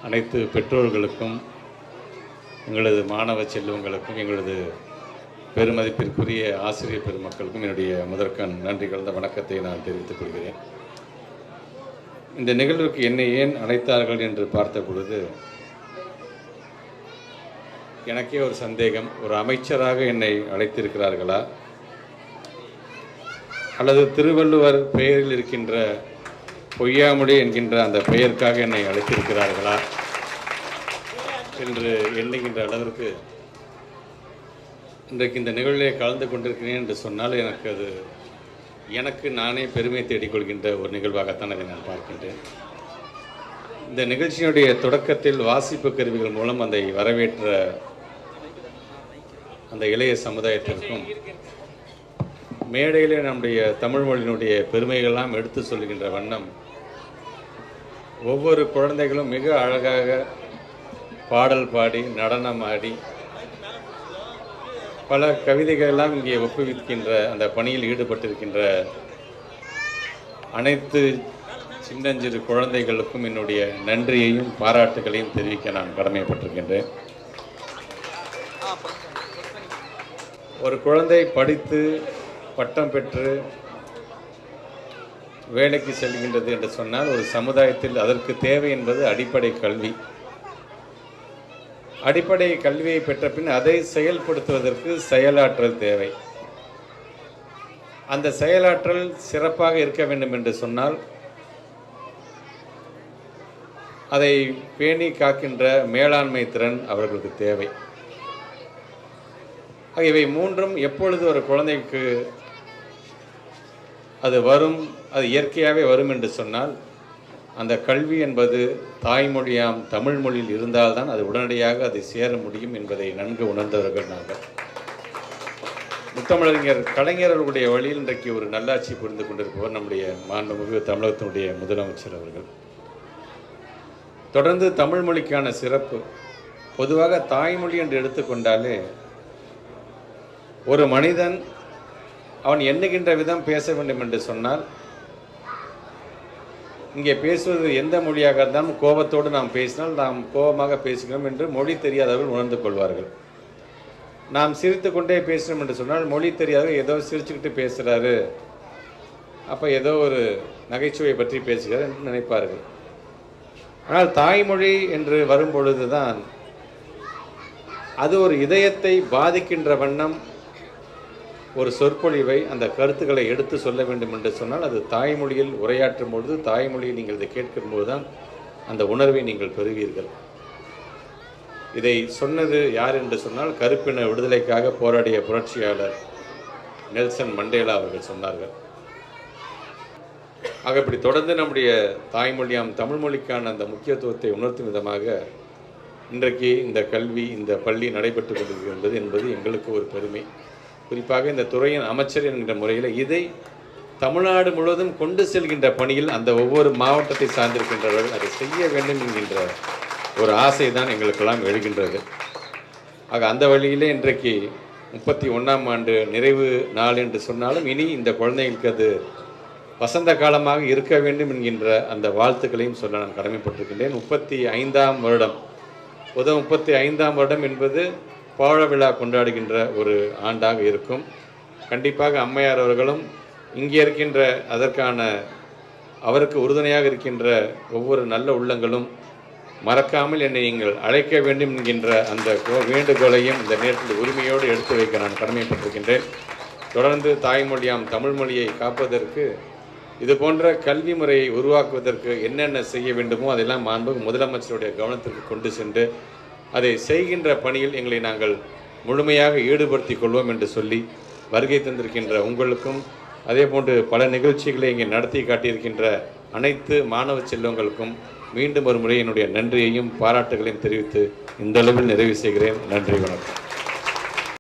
அனைத்து பெற்றோர்களுக்கும், எங்களது மாணவ செல்வங்களுக்கும், எங்களது பெருமதிப்பிற்குரிய ஆசிரியர் பெருமக்களுக்கும் என்னுடைய முதற்கண் நன்றி கலந்த வணக்கத்தை நான் தெரிவித்துக் கொள்கிறேன். இந்த நிகழ்வுக்கு என்னை ஏன் அழைத்தார்கள் என்று பார்த்த பொழுது எனக்கே ஒரு சந்தேகம். ஒரு அமைச்சராக என்னை அழைத்திருக்கிறார்களா, அல்லது திருவள்ளுவர் பெயரில் இருக்கின்ற பொய்யாமொழி என்கின்ற அந்த பெயருக்காக என்னை அழைத்திருக்கிறார்களா என்று எண்ணுகின்ற அளவிற்கு இன்றைக்கு இந்த நிகழ்விலே கலந்து கொண்டிருக்கிறேன் என்று சொன்னால் எனக்கு நானே பெருமை தேடிக்கொள்கின்ற ஒரு நிகழ்வாகத்தான் அதை நான் பார்க்கின்றேன். இந்த நிகழ்ச்சியினுடைய தொடக்கத்தில் வாசிப்பு கருவிகள் மூலம் அதை வரவேற்ற அந்த இளைய சமுதாயத்திற்கும், மேடையிலே நம்முடைய தமிழ் மொழியினுடைய பெருமைகளெல்லாம் எடுத்து சொல்கின்ற வண்ணம் ஒவ்வொரு குழந்தைகளும் மிக அழகாக பாடல் பாடி, நடனம் ஆடி, பல கவிதைகளெல்லாம் இங்கே ஒப்புவிக்கின்ற அந்த பணியில் ஈடுபட்டிருக்கின்ற அனைத்து சின்னஞ்சிறு குழந்தைகளுக்கும் என்னுடைய நன்றியையும் பாராட்டுகளையும் தெரிவிக்க நான் கடமைப்பட்டிருக்கின்றேன். ஒரு குழந்தை படித்து பட்டம் பெற்று வேலைக்கு செல்கின்றது என்று சொன்னால் ஒரு சமுதாயத்தில் அதற்கு தேவை என்பது அடிப்படை கல்வி. அடிப்படை கல்வியை பெற்ற பின் அதை செயல்படுத்துவதற்கு செயலாற்றல் தேவை. அந்த செயலாற்றல் சிறப்பாக இருக்க வேண்டும் என்று சொன்னால் அதை பேணி காக்கின்ற மேலாண்மை திறன் அவர்களுக்கு தேவை. இவை மூன்றும் எப்பொழுது ஒரு குழந்தைக்கு அது வரும், அது இயற்கையாகவே வரும் என்று சொன்னால், அந்த கல்வி என்பது தாய்மொழியாம் தமிழ் மொழியில் இருந்தால்தான் அது உடனடியாக அதை சேர முடியும் என்பதை நன்கு உணர்ந்தவர்கள் நாங்கள். முத்தமிழறிஞர் கலைஞர்களுடைய வழியில் இன்றைக்கு ஒரு நல்லாட்சி புரிந்து கொண்டிருப்பவர் நம்முடைய மாண்புமிகு தமிழகத்தினுடைய முதலமைச்சர் அவர்கள். தொடர்ந்து தமிழ் மொழிக்கான சிறப்பு, பொதுவாக தாய்மொழி என்று எடுத்துக்கொண்டாலே ஒரு மனிதன் அவன் எண்ணுகின்ற விதம் பேச வேண்டும் என்று சொன்னால், இங்கே பேசுவது எந்த மொழியாக இருந்தாலும் கோபத்தோடு நாம் பேசினால் நாம் கோபமாக பேசுகிறோம் என்று மொழி தெரியாதவர்கள் உணர்ந்து கொள்வார்கள். நாம் சிரித்து கொண்டே பேசுகிறோம் என்று சொன்னால் மொழி தெரியாதவர்கள் ஏதோ சிரிச்சுக்கிட்டு பேசுகிறாரு, அப்போ ஏதோ ஒரு நகைச்சுவை பற்றி பேசுகிறார் என்று நினைப்பார்கள். ஆனால் தாய்மொழி என்று வரும்பொழுது தான் அது ஒரு இதயத்தை பாதிக்கின்ற வண்ணம் ஒரு சொற்பொழிவை, அந்த கருத்துக்களை எடுத்து சொல்ல வேண்டும் என்று சொன்னால் அது தாய்மொழியில் உரையாற்றும் பொழுது, தாய்மொழியில் நீங்கள் இதை கேட்கும்போது தான் அந்த உணர்வை நீங்கள் பெறுவீர்கள். இதை சொன்னது யார் என்று சொன்னால், கருப்பின விடுதலைக்காக போராடிய புரட்சியாளர் நெல்சன் மண்டேலா அவர்கள் சொன்னார்கள். ஆக இப்படி தொடர்ந்து நம்முடைய தாய்மொழியாம் தமிழ் மொழிக்கான அந்த முக்கியத்துவத்தை உணர்த்தும் விதமாக இன்றைக்கு இந்த கல்வி, இந்த பள்ளி நடைபெற்று கொண்டிருக்கிறது என்பது எங்களுக்கு ஒரு பெருமை. குறிப்பாக இந்த துறையின் அமைச்சர் என்கின்ற முறையில் இதை தமிழ்நாடு முழுவதும் கொண்டு செல்கின்ற பணியில் அந்த ஒவ்வொரு மாவட்டத்தை சார்ந்திருக்கின்றவர்கள் அதை செய்ய வேண்டும் என்கின்ற ஒரு ஆசை தான் எங்களுக்கெல்லாம் எழுகின்றது. ஆக அந்த வழியிலே இன்றைக்கு 31ஆம் ஆண்டு நிறைவு நாள் என்று சொன்னாலும் இனி இந்த குழந்தைகளுக்கு அது வசந்த காலமாக இருக்க வேண்டும் என்கின்ற அந்த வாழ்த்துக்களையும் சொல்ல நான் கடமைப்பட்டிருக்கின்றேன். 35ஆம் வருடம், 35ஆம் வருடம் என்பது பவழ விழா கொண்டாடுகின்ற ஒரு ஆண்டாக இருக்கும். கண்டிப்பாக அம்மையார் அவர்களும் இங்கே இருக்கின்ற அதற்கான அவருக்கு உறுதுணையாக இருக்கின்ற ஒவ்வொரு நல்ல உள்ளங்களும் மறக்காமல் என்னை நீங்கள் அழைக்க வேண்டும் என்கின்ற அந்த வேண்டுகோளையும் இந்த நேரத்தில் உரிமையோடு எடுத்து வைக்க நான் கடமைப்பட்டிருக்கின்றேன். தொடர்ந்து தாய்மொழியாம் தமிழ் மொழியை காப்பதற்கு, இது போன்ற கல்வி முறையை உருவாக்குவதற்கு என்னென்ன செய்ய வேண்டுமோ அதெல்லாம் மாண்புமிகு முதலமைச்சருடைய கவனத்திற்கு கொண்டு சென்று அதை செய்கின்ற பணியில் எங்களை நாங்கள் முழுமையாக ஈடுபடுத்தி கொள்வோம் என்று சொல்லி வருகை தந்திருக்கின்ற உங்களுக்கும், அதே போன்று பல நிகழ்ச்சிகளை இங்கே நடத்தி காட்டியிருக்கின்ற அனைத்து மாணவ செல்வங்களுக்கும் மீண்டும் ஒரு முறை என்னுடைய நன்றியையும் பாராட்டுகளையும் தெரிவித்து இந்த அளவில் நிறைவு செய்கிறேன். நன்றி, வணக்கம்.